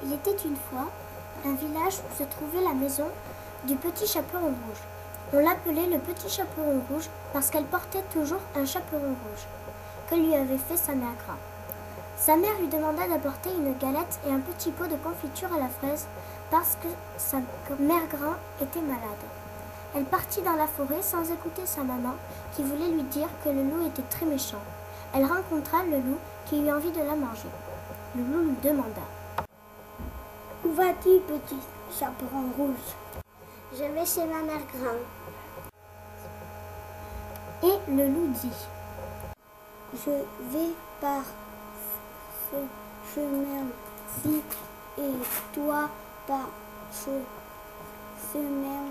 Il était une fois un village où se trouvait la maison du petit chaperon rouge. On l'appelait le petit chaperon rouge parce qu'elle portait toujours un chaperon rouge que lui avait fait sa mère Grain. Sa mère lui demanda d'apporter une galette et un petit pot de confiture à la fraise parce que sa mère Grain était malade. Elle partit dans la forêt sans écouter sa maman qui voulait lui dire que le loup était très méchant. Elle rencontra le loup qui eut envie de la manger. Le loup lui demanda: Où vas-tu, petit chaperon rouge? Je vais chez ma mère Grain. Et le loup dit: Je vais par ce chemin-ci et toi par ce chemin-là.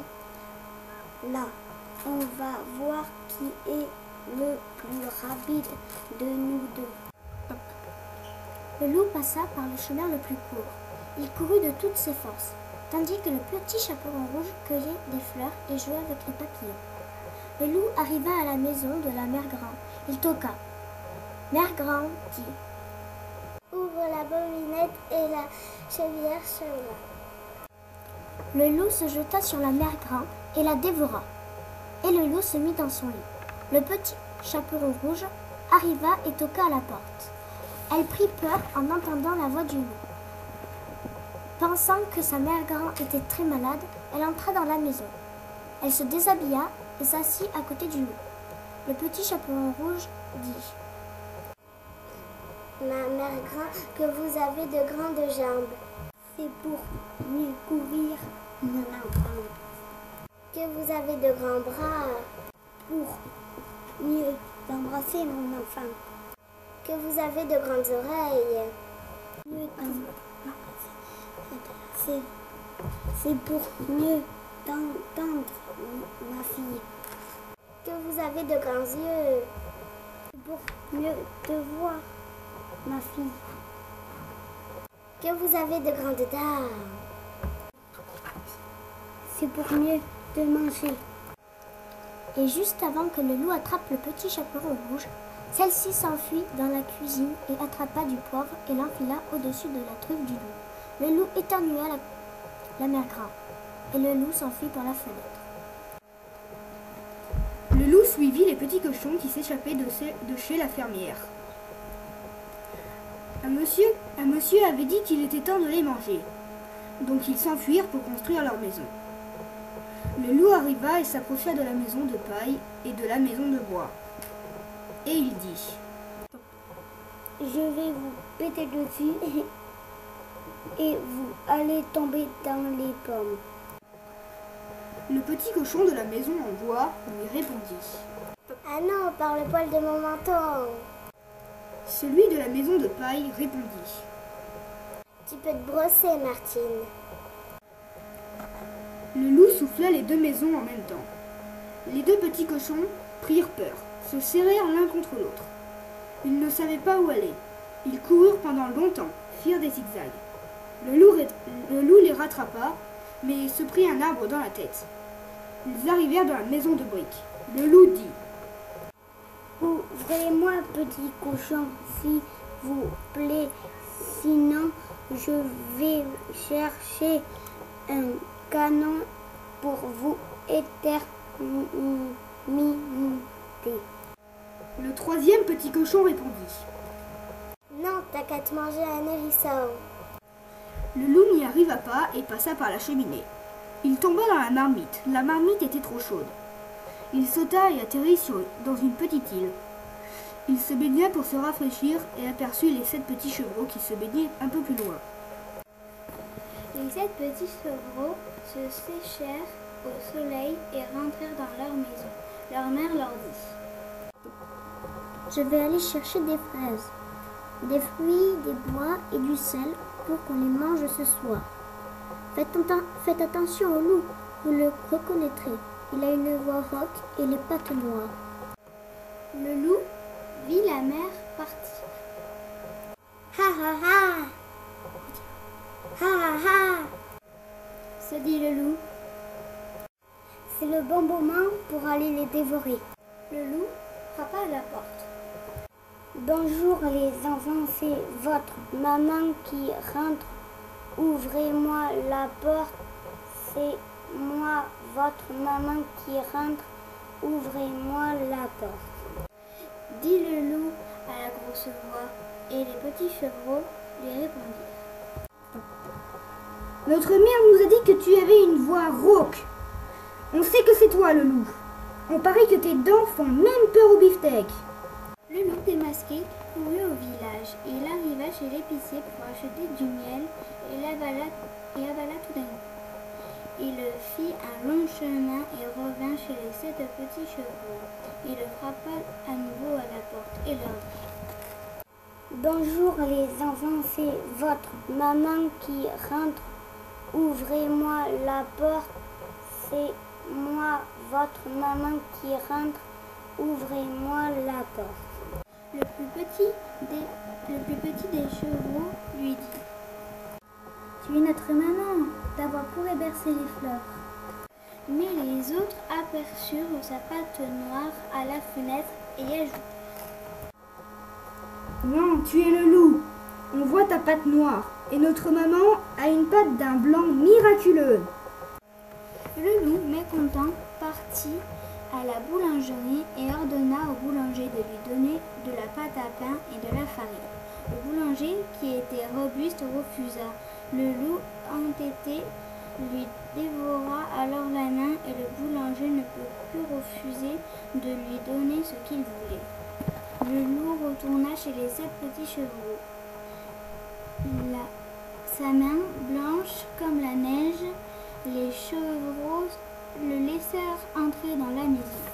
On va voir qui est le plus rapide de nous deux. Le loup passa par le chemin le plus court. Il courut de toutes ses forces, tandis que le petit chaperon rouge cueillait des fleurs et jouait avec les papillons. Le loup arriva à la maison de la mère Grain. Il toqua. Mère Grain dit: Ouvre la bominette et la chaudière s'ouvra. Le loup se jeta sur la mère Grain et la dévora. Et le loup se mit dans son lit. Le petit chaperon rouge arriva et toqua à la porte. Elle prit peur en entendant la voix du loup. Pensant que sa mère Grain était très malade, elle entra dans la maison. Elle se déshabilla et s'assit à côté du loup. Le petit chaperon rouge dit: Ma mère Grain, que vous avez de grandes jambes. C'est pour mieux couvrir mon enfant. Que vous avez de grands bras. Pour mieux embrasser mon enfant. Que vous avez de grandes oreilles. C'est pour mieux t'entendre, ma fille. Que vous avez de grands yeux. Pour mieux te voir, ma fille. Que vous avez de grandes dents. C'est pour mieux te manger. Et juste avant que le loup attrape le petit chaperon rouge, celle-ci s'enfuit dans la cuisine et attrapa du poivre et l'enfila au-dessus de la truffe du loup. Le loup éternua la mère Grain, et le loup s'enfuit par la fenêtre. Le loup suivit les petits cochons qui s'échappaient de chez la fermière. Un monsieur avait dit qu'il était temps de les manger, donc ils s'enfuirent pour construire leur maison. Le loup arriva et s'approcha de la maison de paille et de la maison de bois. Et il dit: Je vais vous péter dessus et vous allez tomber dans les pommes. Le petit cochon de la maison en bois lui répondit: Ah non, par le poil de mon menton. Celui de la maison de paille répondit: Tu peux te brosser, Martine. Le loup souffla les deux maisons en même temps. Les deux petits cochons prirent peur, se serrèrent l'un contre l'autre. Ils ne savaient pas où aller. Ils coururent pendant longtemps, firent des zigzags. Le loup les rattrapa, mais se prit un arbre dans la tête. Ils arrivèrent dans la maison de briques. Le loup dit: Ouvrez-moi, petit cochon, s'il vous plaît, sinon je vais chercher un canon pour vous éternuer. Le troisième petit cochon répondit: Non, t'as qu'à te manger un hérisson. Le loup n'y arriva pas et passa par la cheminée. Il tomba dans la marmite. La marmite était trop chaude. Il sauta et atterrit dans une petite île. Il se baigna pour se rafraîchir et aperçut les 7 petits chevreaux qui se baignaient un peu plus loin. Les 7 petits chevreaux se séchèrent au soleil et rentrèrent dans leur maison. Leur mère leur dit: Je vais aller chercher des fraises, des fruits, des bois et du sel pour qu'on les mange ce soir. Faites attention au loup, vous le reconnaîtrez. Il a une voix rauque et les pattes noires. Le loup vit la mère partir. Ha ha ha! Ha ha ha! Se dit le loup. C'est le bon moment pour aller les dévorer. Le loup frappa à la porte. Bonjour les enfants, c'est votre maman qui rentre. ouvrez-moi la porte, c'est moi, votre maman qui rentre, ouvrez-moi la porte. Dit le loup à la grosse voix, et les petits chevreaux lui répondirent. Notre mère nous a dit que tu avais une voix rauque. On sait que c'est toi, le loup. On parie que tes dents font même peur au beefsteak. Le loup démasqué courut au village, et il arriva chez l'épicier pour acheter du miel, et l'avala tout d'un coup. Il fit un long chemin et revint chez les 7 petits chevreaux. Il frappa à nouveau à la porte et leur dit: Bonjour les enfants, c'est votre maman qui rentre. Ouvrez-moi la porte, c'est moi, votre maman qui rentre. Ouvrez-moi la porte. Le plus petit des chevreaux lui dit: Tu es notre maman, ta voix pourrait bercer les fleurs. Mais les autres aperçurent sa patte noire à la fenêtre et ajoutèrent: Non, tu es le loup. On voit ta patte noire. Et notre maman a une patte d'un blanc miraculeux. Le loup, mécontent, partit à la boulangerie et ordonna au boulanger de lui donner de la pâte à pain et de la farine. Le boulanger, qui était robuste, refusa. Le loup, entêté, lui dévora alors la main et le boulanger ne put plus refuser de lui donner ce qu'il voulait. Le loup retourna chez les 7 petits chevreaux. Sa main, blanche comme la neige, les chevreaux le laissèrent entrer dans la maison.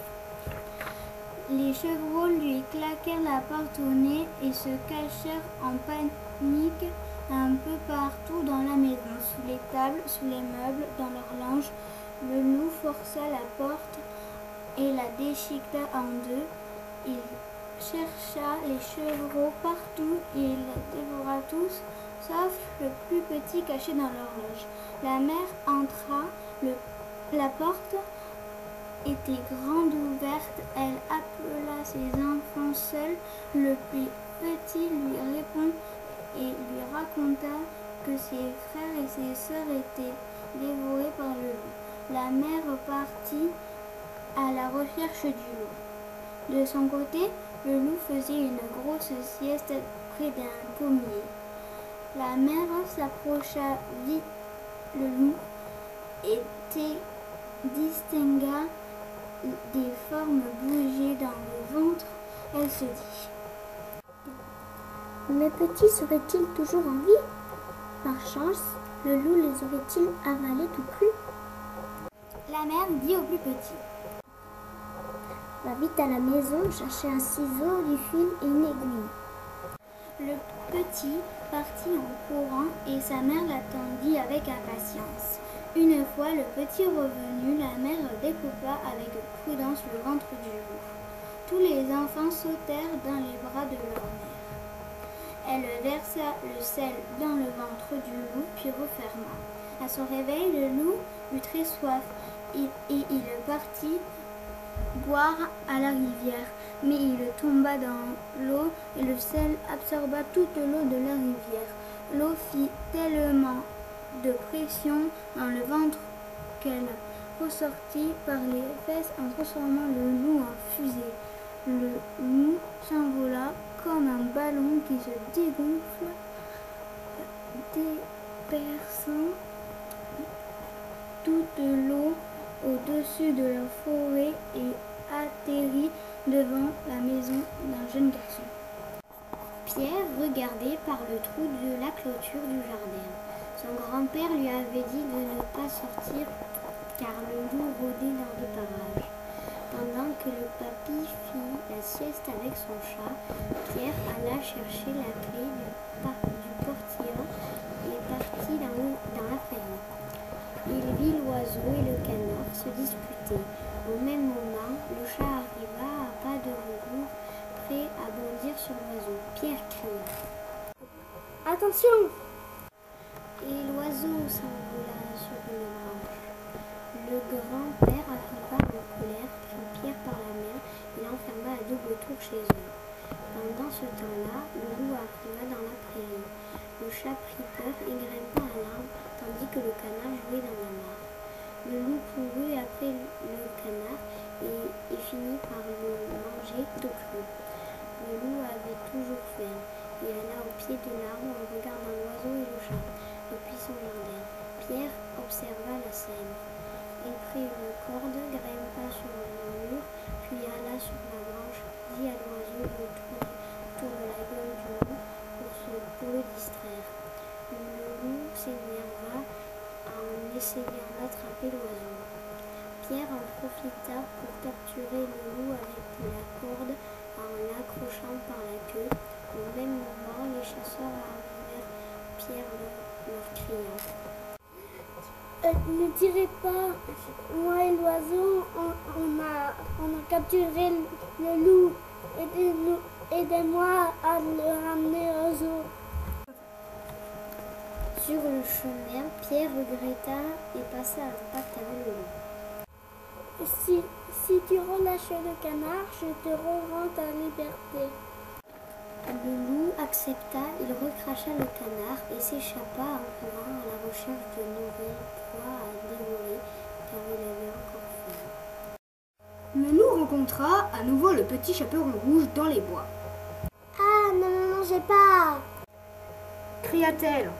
Les chevreaux lui claquèrent la porte au nez et se cachèrent en panique un peu partout dans la maison, sous les tables, sous les meubles, dans leur linge. Le loup força la porte et la déchiqueta en deux. Il chercha les chevreaux partout et il les dévora tous, sauf le plus petit caché dans l'horloge. La mère entra, la porte était grande ouverte, elle appela ses enfants seuls. Le plus petit lui répondit et lui raconta que ses frères et ses sœurs étaient dévorés par le loup. La mère partit à la recherche du loup. De son côté, le loup faisait une grosse sieste près d'un pommier. La mère s'approcha vite le loup et distingua des formes bouger dans le ventre. Elle se dit: Mes petits seraient-ils toujours en vie? Par chance, le loup les aurait-il avalés tout crus? La mère dit au plus petit: Va vite à la maison chercher un ciseau, du fil et une aiguille. Le petit partit en courant et sa mère l'attendit avec impatience. Une fois le petit revenu, la mère découpa avec prudence le ventre du loup. Tous les enfants sautèrent dans les bras de leur mère. Elle versa le sel dans le ventre du loup puis referma. À son réveil, le loup eut très soif et il partit boire à la rivière, mais il tomba dans l'eau et le sel absorba toute l'eau de la rivière. L'eau fit tellement de pression dans le ventre qu'elle ressortit par les fesses en transformant le loup en fusée. Le loup s'envola comme un ballon qui se dégonfle, déversant toute l'eau au-dessus de la forêt et atterrit devant la maison d'un jeune garçon. Pierre regardait par le trou de la clôture du jardin. Son grand-père lui avait dit de ne pas sortir car le loup rôdait dans les parages. Pendant que le papy fit la sieste avec son chat, Pierre alla chercher la clé du portillon et partit dans la ferme. Il vit l'oiseau et le canard se disputer. Au même moment, le chat arriva à pas de rebours, prêt à bondir sur l'oiseau. Pierre cria: Attention! Et l'oiseau s'envola sur une branche. Le grand-père arriva en colère, prit Pierre par la main et l'enferma à double tour chez eux. Pendant ce temps-là, le loup arriva dans la prairie. Le chat prit peur et grimpa à l'arbre, tandis que le canard jouait dans la mare. Le loup courut après le canard et finit par le manger tout cru. Le loup avait toujours faim et alla au pied de l'arbre en regardant l'oiseau et le chat depuis son jardin. Pierre observa la scène. Il prit une corde, grimpa sur le mur, puis alla sur la branche, dit à l'oiseau de tourner autour de la gueule du loup pour le distraire. Le loup s'énerva en essayant d'attraper l'oiseau. Pierre en profita pour capturer le loup avec la corde en l'accrochant par la queue. Au même moment, les chasseurs arrivèrent. Pierre leur cria. Ne tirez pas, moi et l'oiseau, on a capturé le loup. Aidez-moi à le ramener au zoo. Sur le chemin, Pierre regretta et passa un pacte avec le loup. Si tu relâches le canard, je te rends ta liberté. Le loup accepta, il recracha le canard et s'échappa en courant à la recherche de nouvelles proies à dévorer car il avait encore faim. Le loup rencontra à nouveau le petit chaperon rouge dans les bois. « Ah, ne me mangez pas !» cria-t-elle.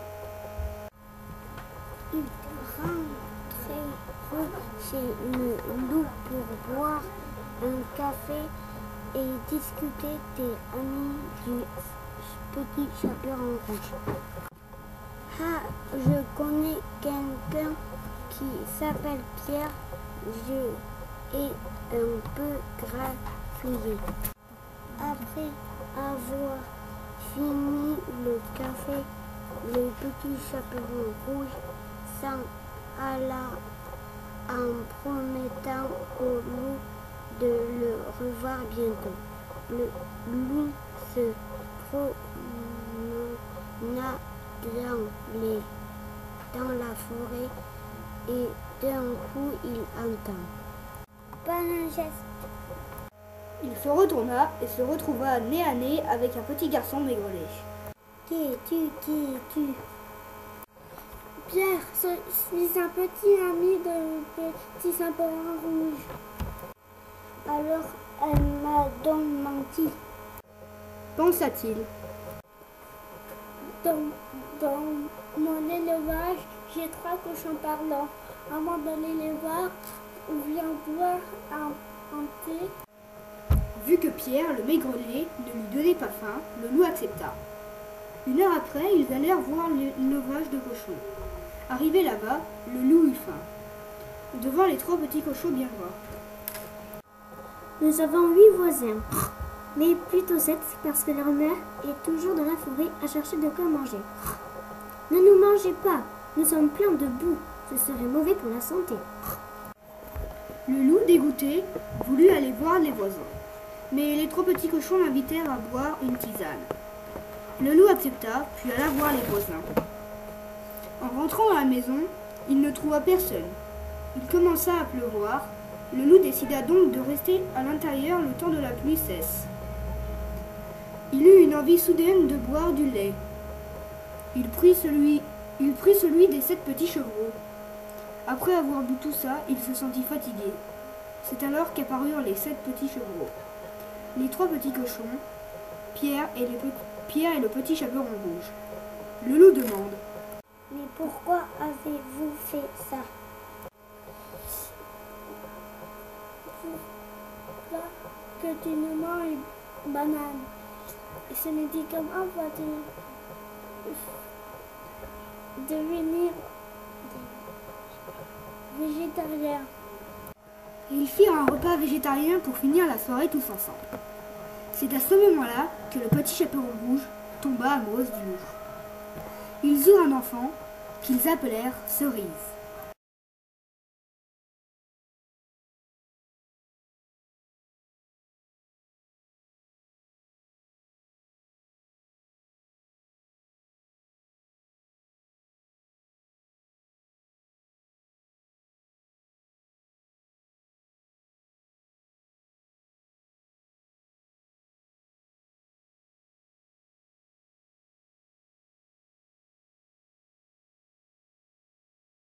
Il rentrait chez le loup pour boire un café et discuter des amis du petit chaperon rouge. Ah, je connais quelqu'un qui s'appelle Pierre, je ai un peu graffouillé. Après avoir fini le café, le petit chaperon rouge s'en alla en promettant au loup de le revoir bientôt. Le loup se promena dans la forêt et d'un coup il entend. Pas un geste. Il se retourna et se retrouva nez à nez avec un petit garçon maigrelet. Qui es-tu? Pierre, je suis un petit ami de petit chaperon rouge. Alors elle m'a donc menti. Pensa-t-il. Dans mon élevage, j'ai 3 cochons parlants. Avant d'aller les voir, on vient boire un thé. Vu que Pierre, le maigrelet, ne lui donnait pas faim, le loup accepta. 1 heure après, ils allèrent voir l'élevage de cochons. Arrivé là-bas, le loup eut faim. Devant les 3 petits cochons bien gras. Nous avons 8 voisins, mais plutôt 7 parce que leur mère est toujours dans la forêt à chercher de quoi manger. Ne nous mangez pas, nous sommes pleins de boue, ce serait mauvais pour la santé. Le loup, dégoûté, voulut aller voir les voisins. Mais les 3 petits cochons l'invitèrent à boire une tisane. Le loup accepta, puis alla voir les voisins. En rentrant à la maison, il ne trouva personne. Il commença à pleuvoir. Le loup décida donc de rester à l'intérieur le temps de la pluie cesse. Il eut une envie soudaine de boire du lait. Il prit celui des 7 petits chevreaux. Après avoir bu tout ça, il se sentit fatigué. C'est alors qu'apparurent les 7 petits chevreaux. Les 3 petits cochons, Pierre et le petit chaperon rouge. Le loup demande. Mais pourquoi avez-vous fait ça? Pourquoi que tu me manges une banane? Ce n'est dit comment vas-tu devenir végétarien? Ils firent un repas végétarien pour finir la soirée tous ensemble. C'est à ce moment-là que le petit chaperon rouge tomba amoureuse du loup. Ils eurent un enfant qu'ils appelèrent Cerise.